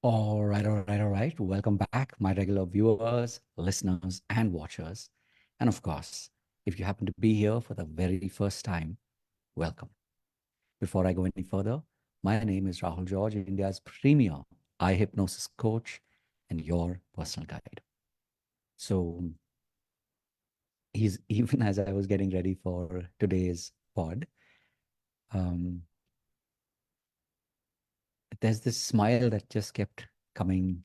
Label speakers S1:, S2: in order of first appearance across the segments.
S1: All right. Welcome back, my regular viewers, listeners, and watchers. And of course, if you happen to be here for the very first time, welcome. Before I go any further, my name is Rahul George, India's premier eye hypnosis coach and your personal guide. So, he's even as I was getting ready for today's pod, um, there's this smile that just kept coming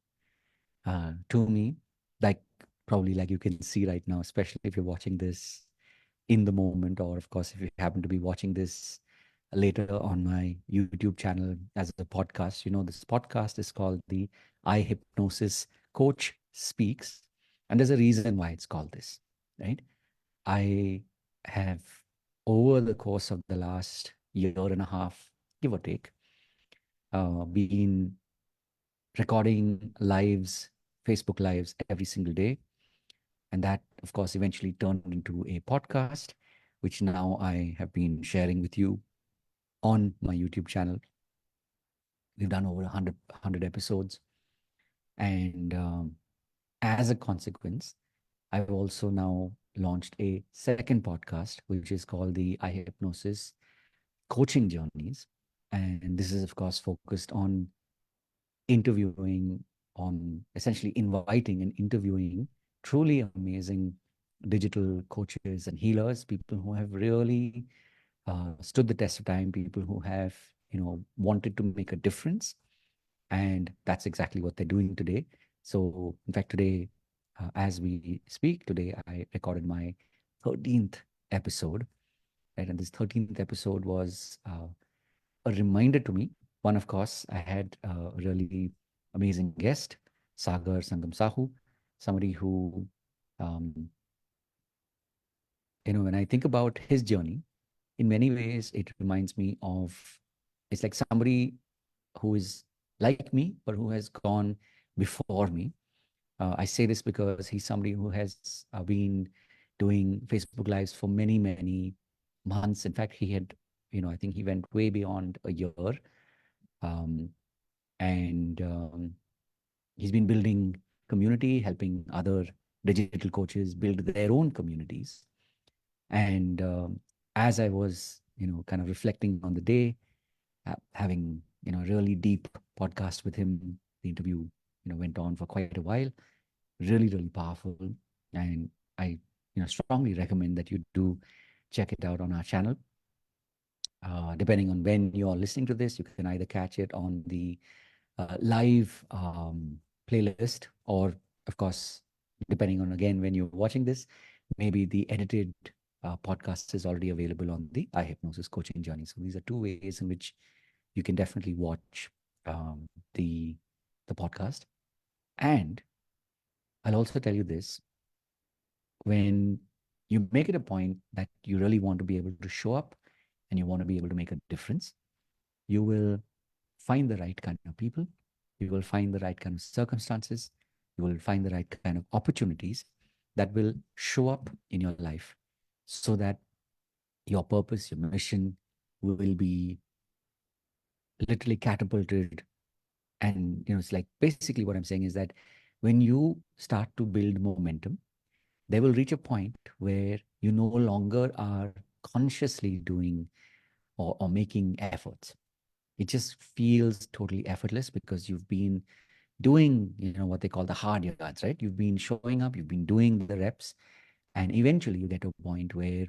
S1: to me, like probably like you can see right now, especially if you're watching this in the moment, or of course, if you happen to be watching this later on my YouTube channel as a podcast. This podcast is called the Eye Hypnosis Coach Speaks, and there's a reason why it's called this, right? I have, over the course of the last year and a half, give or take, been recording lives, Facebook lives every single day. And that, of course, eventually turned into a podcast, which now I have been sharing with you on my YouTube channel. We've done over 100 episodes. And as a consequence, I've also now launched a second podcast, which is called the Eye Hypnosis Coaching Journeys. And this is, of course, focused on interviewing, on essentially inviting and interviewing truly amazing digital coaches and healers, people who have really stood the test of time, people who have, wanted to make a difference. And that's exactly what they're doing today. So, in fact, today, as we speak, today I recorded my 13th episode. Right? And this 13th episode was a reminder to me. One, of course, I had a really amazing guest, Sagar Sangam Sahu, somebody who, um, when I think about his journey, in many ways, it reminds me of, it's like somebody who is like me, but who has gone before me. I say this because he's somebody who has been doing Facebook Lives for many, many months. In fact, he had, I think he went way beyond a year. Um, and he's been building community, helping other digital coaches build their own communities. And as I was, kind of reflecting on the day, having, really deep podcast with him, the interview, went on for quite a while, really, really powerful. And I, strongly recommend that you do check it out on our channel. Depending on when you're listening to this, you can either catch it on the live playlist, or of course, depending on again when you're watching this, maybe the edited podcast is already available on the eye hypnosis coaching journey. So these are two ways in which you can definitely watch um, the the podcast. And I'll also tell you this: when you make it a point that you really want to be able to show up and you want to be able to make a difference, you will find the right kind of people, you will find the right kind of circumstances, you will find the right kind of opportunities that will show up in your life, so that your purpose, your mission will be literally catapulted. And it's like, basically what I'm saying is that when you start to build momentum, there will reach a point where you no longer are consciously doing or making efforts. It just feels totally effortless because you've been doing, what they call the hard yards, right? You've been showing up, you've been doing the reps, and eventually you get to a point where,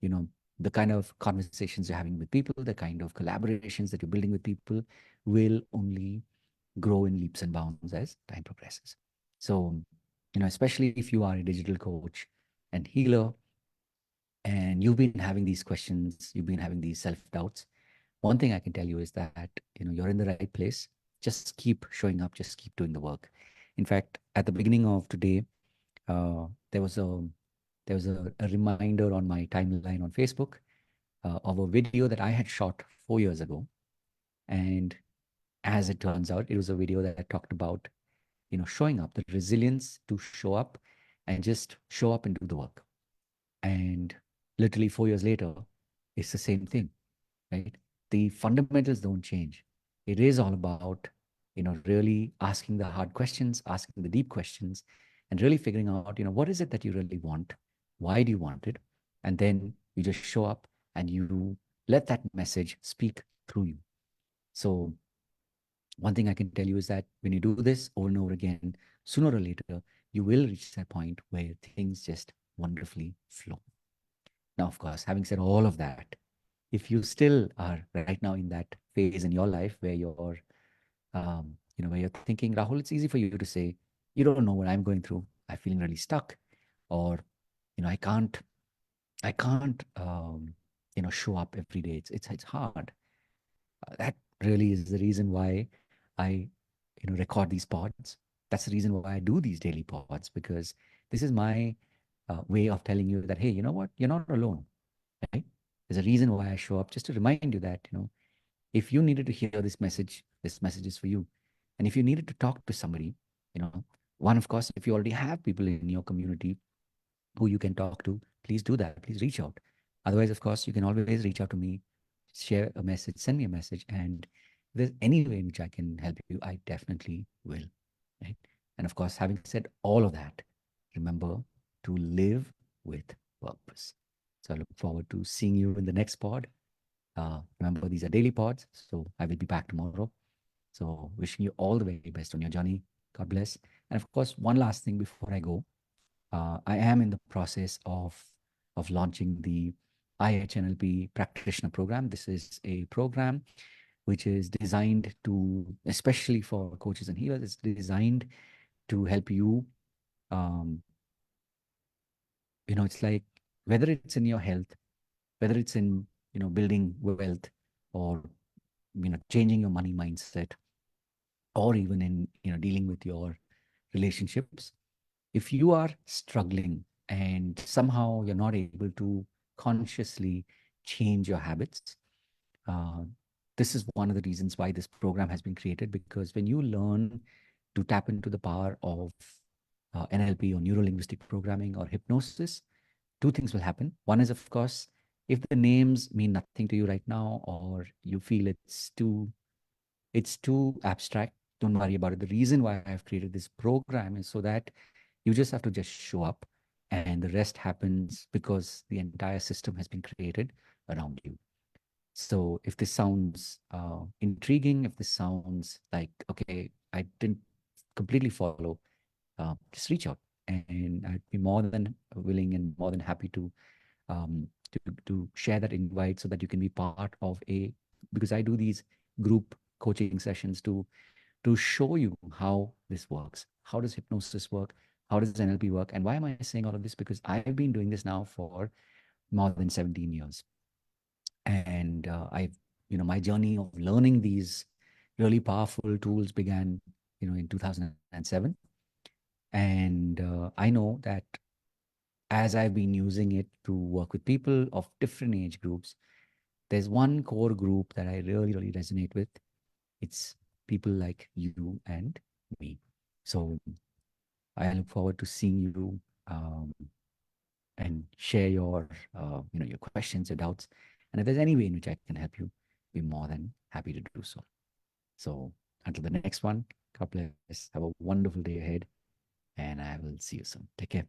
S1: you know, the kind of conversations you're having with people, the kind of collaborations that you're building with people will only grow in leaps and bounds as time progresses. So, especially if you are a digital coach and healer, and you've been having these questions, you've been having these self doubts, one thing I can tell you is that, you're in the right place. Just keep showing up, just keep doing the work. In fact, at the beginning of today, uh, there was a a reminder on my timeline on Facebook of a video that I had shot 4 years ago. And as it turns out, it was a video that talked about, showing up, the resilience to show up and just show up and do the work. And literally 4 years later, it's the same thing, right? The fundamentals don't change. It is all about really asking the hard questions, asking the deep questions, and really figuring out, what is it that you really want? Why do you want it? And then you just show up and you let that message speak through you. So one thing I can tell you is that when you do this over and over again, sooner or later, you will reach that point where things just wonderfully flow. Now, of course, having said all of that, if you still are right now in that phase in your life where where you're thinking, Rahul, it's easy for you to say, you don't know what I'm going through. I'm feeling really stuck, or I can't show up every day. It's hard. That really is the reason why I, record these pods. That's the reason why I do these daily pods, because this is my way of telling you that, hey, you know what? You're not alone, right? There's a reason why I show up, just to remind you that, if you needed to hear this message is for you. And if you needed to talk to somebody, one, of course, if you already have people in your community who you can talk to, please do that. Please reach out. Otherwise, of course, you can always reach out to me, share a message, send me a message. And if there's any way in which I can help you, I definitely will. Right. And of course, having said all of that, remember to live with purpose. So I look forward to seeing you in the next pod. Remember, these are daily pods, so I will be back tomorrow. So, wishing you all the very best on your journey. God bless. And of course, one last thing before I go, I am in the process of launching the IHNLP practitioner program. This is a program which is designed to, especially for coaches and healers, it's designed to help you. Um, it's like, whether it's in your health, whether it's in building wealth, or changing your money mindset, or even in dealing with your relationships. If you are struggling and somehow you're not able to consciously change your habits, uh, this is one of the reasons why this program has been created. Because when you learn to tap into the power of NLP, or neuro linguistic programming, or hypnosis, two things will happen. One is, of course, if the names mean nothing to you right now, or you feel it's too abstract, don't worry about it. The reason why I've created this program is so that you just have to just show up, and the rest happens because the entire system has been created around you. So if this sounds intriguing, if this sounds like, okay, I didn't completely follow, just reach out, and I'd be more than willing and more than happy to share that invite so that you can be part of because I do these group coaching sessions to show you how this works. How does hypnosis work? How does NLP work? And why am I saying all of this? Because I've been doing this now for more than 17 years. And my journey of learning these really powerful tools began, in 2007. And I know that as I've been using it to work with people of different age groups, there's one core group that I really, really resonate with. It's people like you and me. So I look forward to seeing you, and share your questions, your doubts. And if there's any way in which I can help you, be more than happy to do so. So until the next one, God bless. Have a wonderful day ahead, and I will see you soon. Take care.